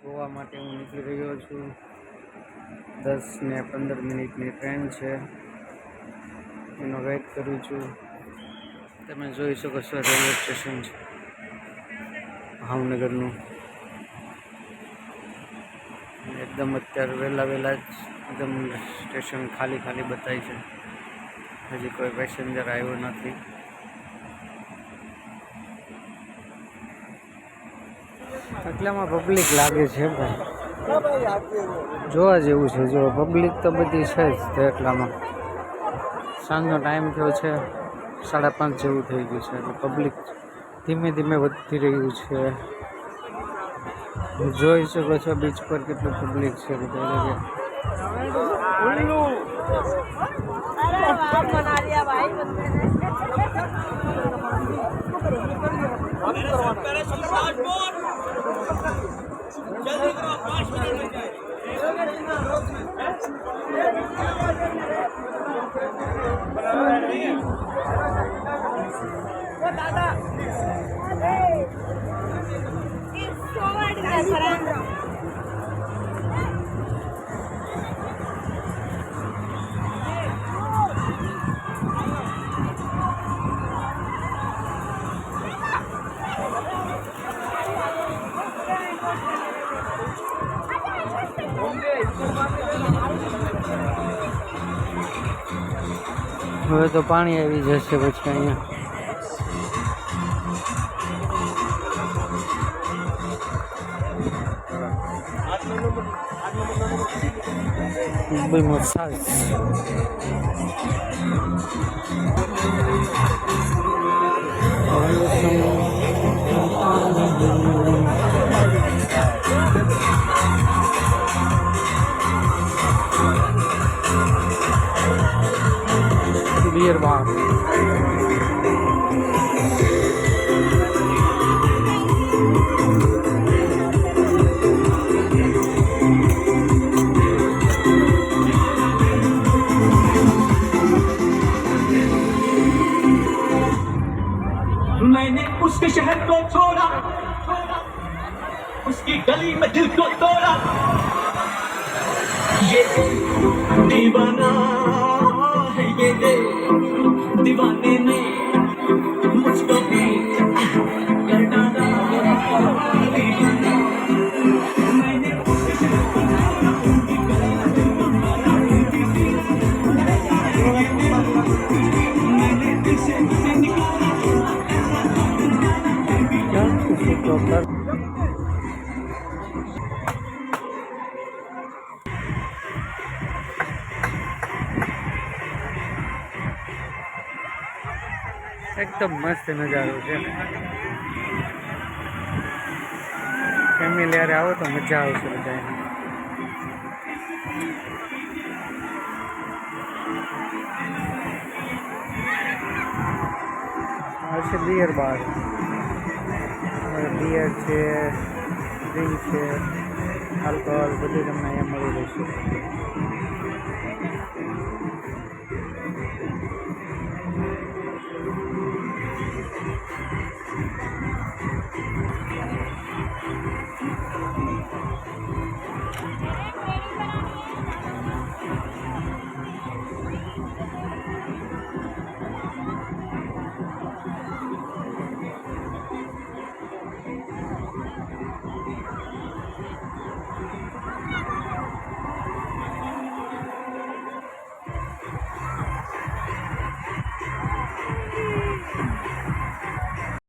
ગોવા માટે હું નીકળી રહ્યો છું. 10 ને 15 મિનિટની ટ્રેન છે, એનો વેઇટ કરું છું. તમે જોઈ શકો છો રેલવે સ્ટેશન છે ભાવનગરનું. એકદમ અત્યારે વહેલા જ એકદમ સ્ટેશન ખાલી બતાય છે. હજી કોઈ પેસેન્જર આવ્યો નથી. એટલામાં પબ્લિક લાગે છે ભાઈ, જોવા જેવું છે. જો પબ્લિક તો બધી છે જ, તો એટલામાં સાંજનો ટાઈમ થયો છે, 5:30 જેવું થઈ ગયું છે. એટલે પબ્લિક ધીમે ધીમે વધતી રહ્યું છે. જોઈ શકો છો બીચ પર કેટલું પબ્લિક છે બધા. હવે તો પાણી આવી જશે પછી અહીંયા. Mumbai massage beer bar. मैंने उसके शहर को छोड़ा, उसकी गली में दिल को तोड़ा. ये दीवाना है, ये दीवाने ने मुझको भी कर डाला. मैंने उसके शहर को छोड़ा, उसकी गली में दिल को तोड़ा. मैंने दिल से निकाला. એકદમ મસ્ત નજારો છે. ફેમિલી હારે આવો તો મજા આવશે બધાને. આ છે બિયર બાર. બિયર છે, ડ્રિંક છે, આલ્કોહોલ બધું તમને અહીંયા મળી રહેશે.